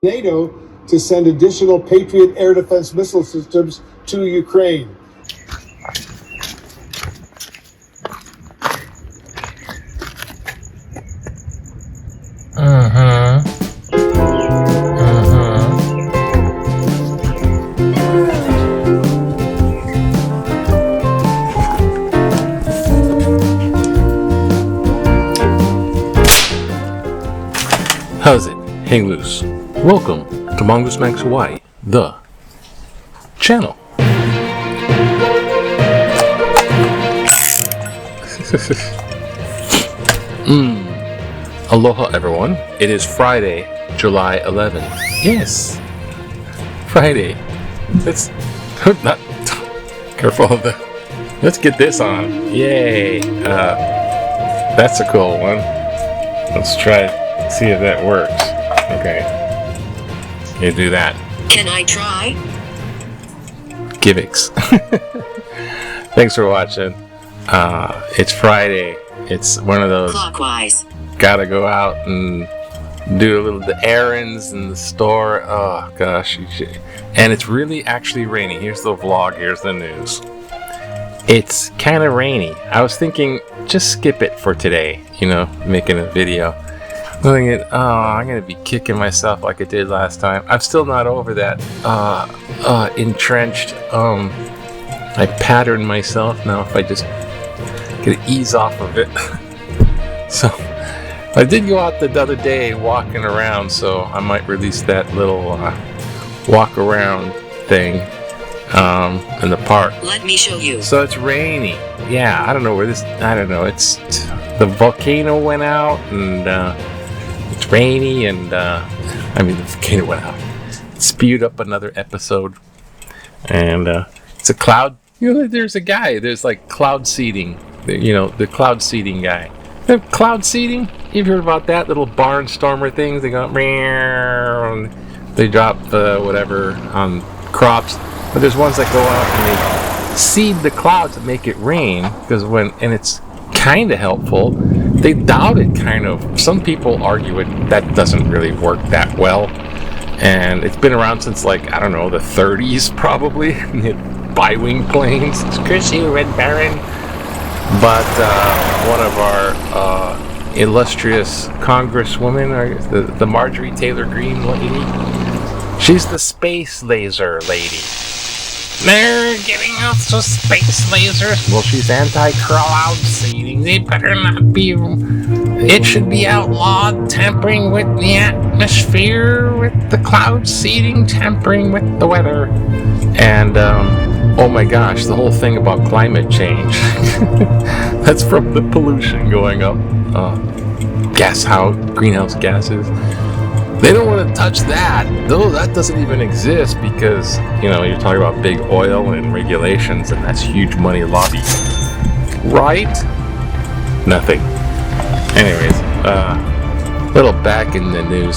NATO to send additional Patriot air defense missile systems to Ukraine. How's it? Hang loose. Welcome to Mongoose Max Hawaii, the channel. Aloha everyone. It is Friday, July 11th. Yes, Friday. Let's not careful of the. Let's get this on. Yay! That's a cool one. Let's try. See if that works. Okay. You do that. Can I try? Gimmicks. Thanks for watching. It's Friday. It's one of those. Clockwise. Gotta go out and do a little the errands in the store. Oh gosh. And it's really actually rainy. Here's the vlog. Here's the news. It's kind of rainy. I was thinking just skip it for today. You know, making a video. I'm thinking, I'm gonna be kicking myself like I did last time. I'm still not over that entrenched. I patterned myself. Now if I just get to ease off of it. So I did go out the other day walking around, so I might release that little walk around thing in the park. Let me show you. So it's rainy. Yeah, I don't know where this. I don't know. It's the volcano went out and. It's rainy and, the volcano went out. It spewed up another episode. And, it's a cloud. You know, there's a guy. There's like cloud seeding. You know, the cloud seeding guy. The cloud seeding? You've heard about that? Little barnstormer things. They go, and they drop whatever on crops. But there's ones that go out and they seed the clouds to make it rain. And it's kind of helpful. They doubt it, kind of. Some people argue that doesn't really work that well. And it's been around since, like, I don't know, the 30s, probably. Bi-wing planes. It's Chrissy, Red Baron. But one of our illustrious congresswoman, the Marjorie Taylor Greene lady, she's the space laser lady. They're giving us the space lasers. Well, she's anti-cloud seeding. They better not be. It should be outlawed. Tampering with the atmosphere, with the cloud seeding, tampering with the weather. And, oh my gosh, the whole thing about climate change. That's from the pollution going up. Greenhouse gases. They don't want to touch that. Though that doesn't even exist because, you know, you're talking about big oil and regulations and that's huge money lobby. Right? Nothing. Anyways, little back in the news.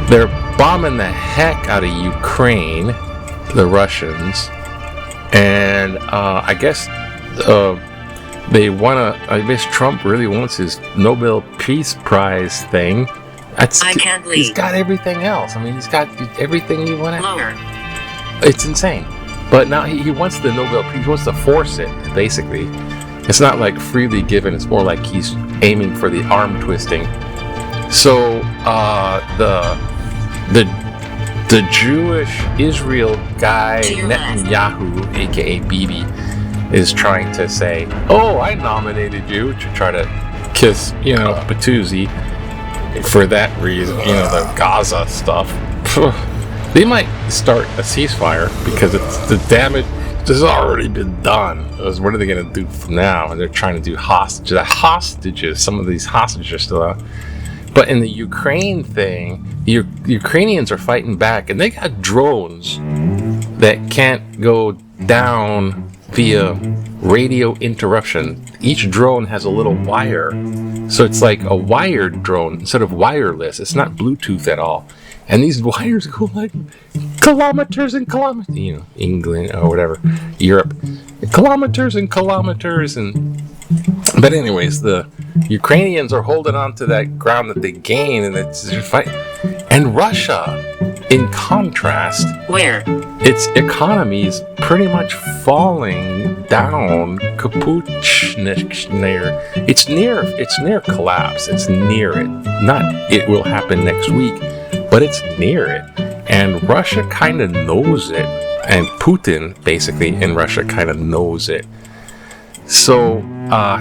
They're bombing the heck out of Ukraine, the Russians. And I guess they want to, I guess Trump really wants his Nobel Peace Prize thing. I can't believe. He's got everything else. I mean, he's got everything you want to. Lower. It's insane. But now he wants the Nobel Peace. He wants to force it, basically. It's not like freely given. It's more like he's aiming for the arm twisting. So the Jewish Israel guy Netanyahu, aka Bibi, is trying to say, "Oh, I nominated you," to try to kiss, Patuzzi. For that reason, the Gaza stuff. They might start a ceasefire because it's the damage has already been done. What are they going to do from now? And they're trying to do hostages. Some of these hostages are still out. But in the Ukraine thing, the Ukrainians are fighting back, and they got drones that can't go down via radio interruption. Each drone has a little wire, so it's like a wired drone instead of wireless. It's not Bluetooth at all, and these wires go like kilometers and kilometers. England or whatever, Europe, kilometers and kilometers, and But anyways, the Ukrainians are holding on to that ground that they gain, and it's a fight. And Russia, in contrast, Where? its economy is pretty much falling down. It's near collapse. It's near it. Not it will happen next week, but it's near it. And Russia kind of knows it. And Putin, basically, in Russia kind of knows it. So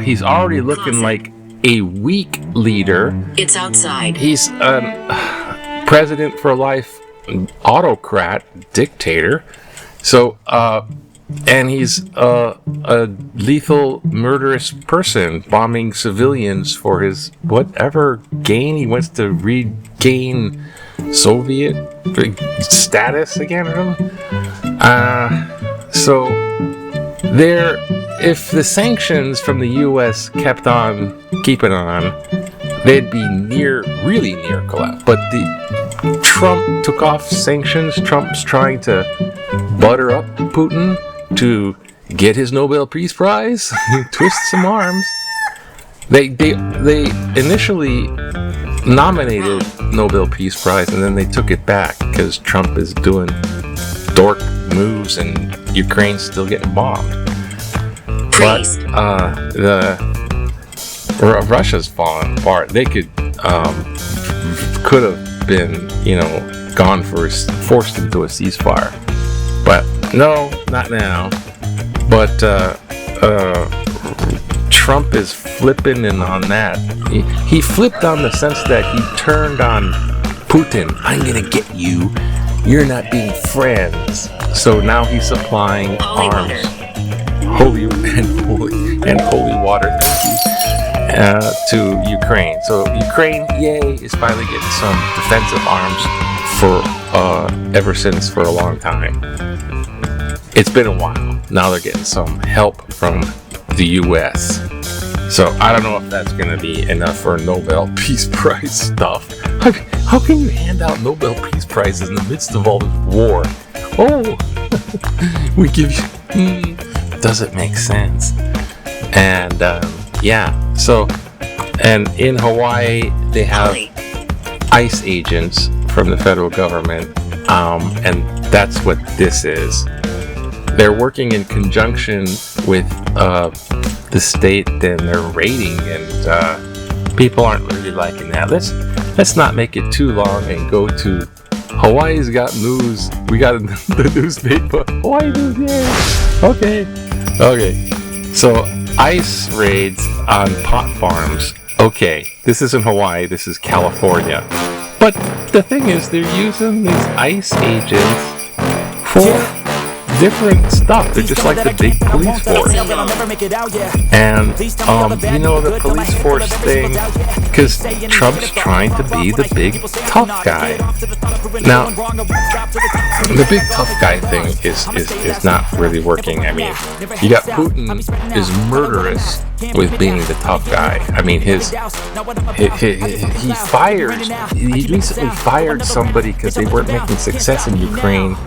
he's already looking like a weak leader. It's outside. He's a president for life, autocrat, dictator. So, and he's a lethal, murderous person, bombing civilians for his whatever gain. He wants to regain Soviet status again or something. So there, if the sanctions from the U.S. kept on keeping on, they'd be really near collapse. But Trump took off sanctions. Trump's trying to butter up Putin to get his Nobel Peace Prize, twist some arms. They initially nominated Nobel Peace Prize, and then they took it back because Trump is doing dork moves and Ukraine's still getting bombed. But Russia's fallen apart. They could have been, forced into a ceasefire, but no, not now. But Trump is flipping in on that. He flipped on the sense that he turned on Putin. I'm gonna get you. You're not being friends. So now he's supplying arms, holy water, to Ukraine. So Ukraine, yay, is finally getting some defensive arms ever since for a long time. It's been a while. Now they're getting some help from the U.S. So I don't know if that's going to be enough for Nobel Peace Prize stuff. How can you hand out Nobel Peace Prizes in the midst of all this war? Oh, we give you... does it make sense? And so, and in Hawaii, they have ICE agents from the federal government, and that's what this is. They're working in conjunction with the state and their raiding, and people aren't really liking that. Let's not make it too long and go to Hawaii's got news. We got the newspaper. Hawaii news, yeah. Okay. So ICE raids on pot farms. Okay, this isn't Hawaii. This is California. But the thing is, they're using these ICE agents for different stuff. They're just like the big police force. And, the police force thing, because Trump's trying to be the big tough guy. Now, the big tough guy thing is not really working. I mean, you got Putin is murderous with being the tough guy. I mean, he recently fired somebody because they weren't making success in Ukraine.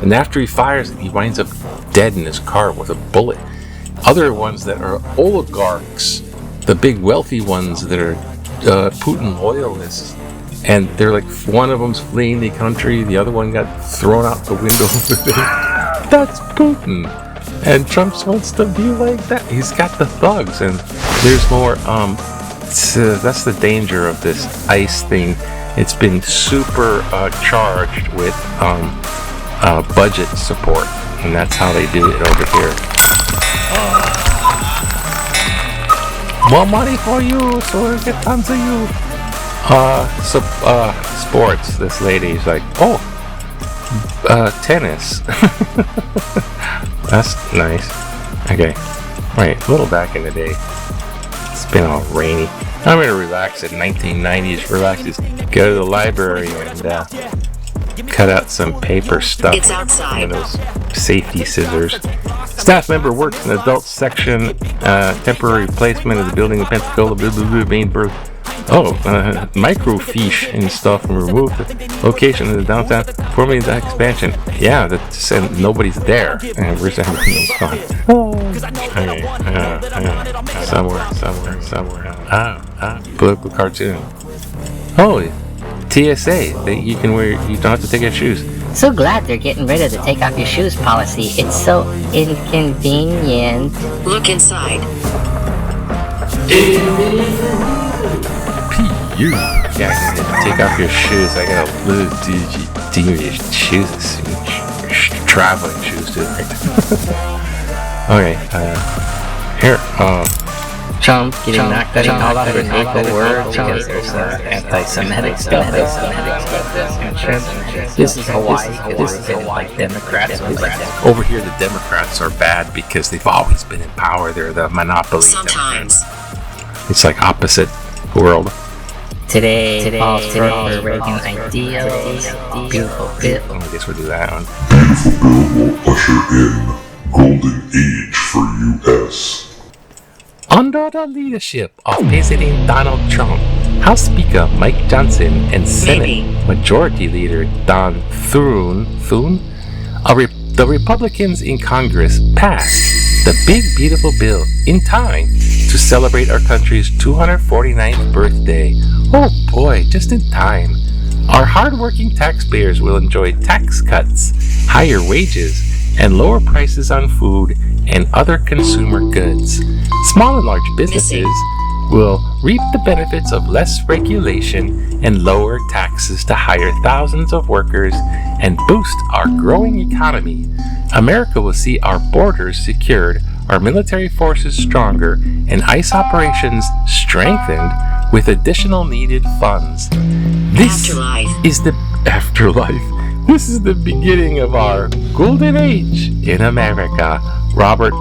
And after he fires it, he winds up dead in his car with a bullet. Other ones that are oligarchs, the big wealthy ones that are Putin loyalists, and they're like, one of them's fleeing the country, the other one got thrown out the window. That's Putin. And Trump wants to be like that. He's got the thugs, and there's more. That's the danger of this ICE thing. It's been super charged with budget support, and that's how they do it over here. More money for you, so we get tons of you. Sports. This lady's like, tennis. That's nice. Okay, wait, a little back in the day. It's been all rainy. I'm gonna relax at 1990s. Relax. Just go to the library and cut out some paper stuff. It's outside. Those safety scissors. Staff member works in adult section, temporary placement of the building in Pensacola, main birth. microfiche and stuff and remove the location of the downtown, forming the expansion. Yeah, that's, and nobody's there. And where's everything else gone? Okay, somewhere. Political cartoon. Oh, TSA. You can wear. You don't have to take your shoes. So glad they're getting rid of the take off your shoes policy. It's so inconvenient. Look inside. You gotta take off your shoes. I gotta lose your shoes. Traveling shoes, too. Okay, here. Trump getting knocked out off his hateful word because there's anti-Semitic stuff. This is Hawaii. Like Democrats. Over here, the Democrats are bad because they've always been in power. They're the monopoly. Sometimes. It's like opposite world. Today falls for Reagan ideals. Beautiful bill. I guess we'll do that one. Usher in Golden Age for U.S. Under the leadership of President Donald Trump, House Speaker Mike Johnson and Senate Majority Leader Don Thune, the Republicans in Congress passed the Big Beautiful Bill in time to celebrate our country's 249th birthday. Oh boy, just in time. Our hardworking taxpayers will enjoy tax cuts, higher wages, and lower prices on food and other consumer goods. Small and large businesses will reap the benefits of less regulation and lower taxes to hire thousands of workers and boost our growing economy. America will see our borders secured, our military forces stronger, and ICE operations strengthened with additional needed funds. This is the afterlife. This is the beginning of our golden age in America. Robert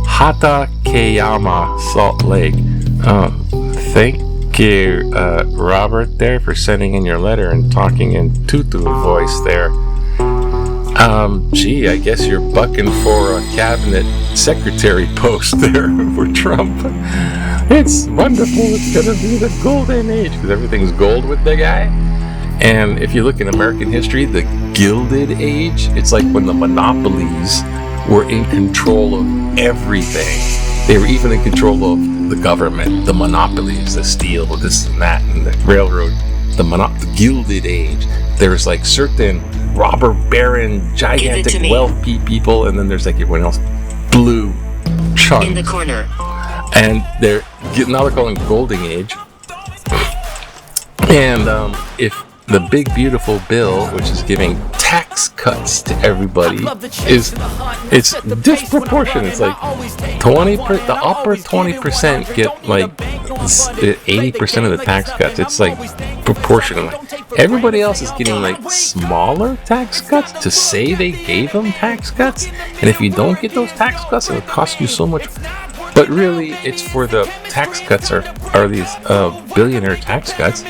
Hatakeyama, Salt Lake. Thank you, Robert, there for sending in your letter and talking in tutu voice there. Gee, I guess you're bucking for a cabinet secretary post there for Trump. It's wonderful. It's gonna be the golden age because everything's gold with the guy. And if you look in American history, the Gilded Age, it's like when the monopolies were in control of everything. They were even in control of the government, the monopolies, the steel, this and that, and the railroad. The Gilded Age. There's like certain robber baron, gigantic wealthy people, and then there's like everyone else, blue chunks. In the corner. And now they're calling Golden Age. And if the Big Beautiful Bill, which is giving tax cuts to everybody, it's disproportionate. It's like the upper 20% get like 80% of the tax cuts. It's like proportional. Everybody else is getting like smaller tax cuts to say they gave them tax cuts. And if you don't get those tax cuts, it'll cost you so much. But really, it's for the tax cuts are these billionaire tax cuts,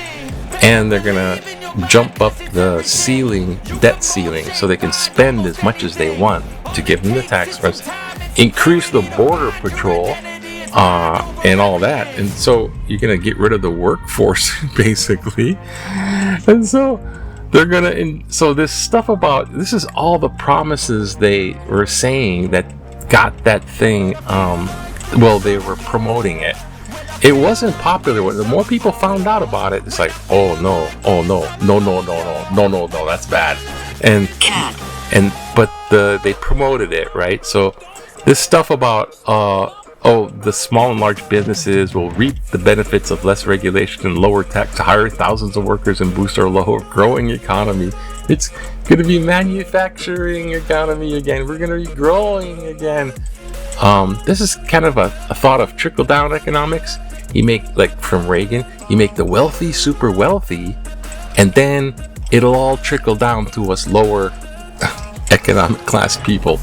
and they're gonna jump up the debt ceiling, so they can spend as much as they want to give them the tax cuts, increase the border patrol, and all that. And so you're gonna get rid of the workforce, basically. And so they're gonna. So this stuff this is all the promises they were saying that got that thing. They were promoting it. It wasn't popular. When the more people found out about it, it's like, oh no, that's bad. But they promoted it, right? So this stuff about the small and large businesses will reap the benefits of less regulation and lower tax to hire thousands of workers and boost our growing economy. It's going to be manufacturing economy again. We're going to be growing again. This is kind of a thought of trickle-down economics. You make, like from Reagan, you make the wealthy super wealthy, and then it'll all trickle down to us lower economic class people.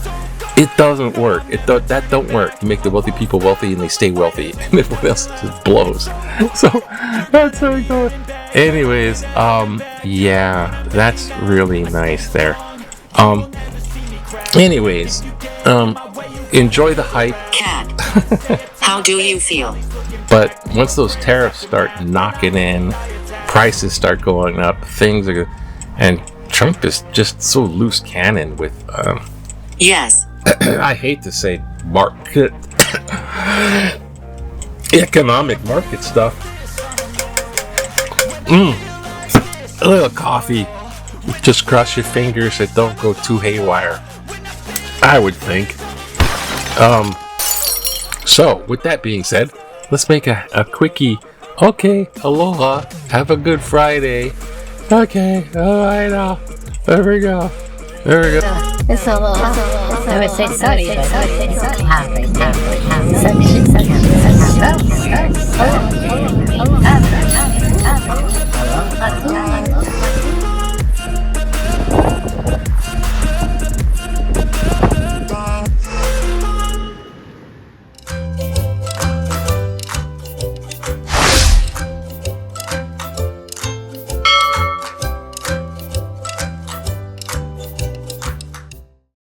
It doesn't work. That don't work. You make the wealthy people wealthy and they stay wealthy, and everyone else just blows. So that's how it goes. Anyways, yeah, that's really nice there. Enjoy the hype. How do you feel? But once those tariffs start knocking in, prices start going up, things are, and Trump is just so loose cannon with, Yes. I hate to say market, economic market stuff. A little coffee, just cross your fingers and don't go too haywire, I would think. So, with that being said, let's make a quickie. Okay, aloha, have a good Friday. Okay, alright now. There we go. It's aloha. I would say sorry, but it's happy.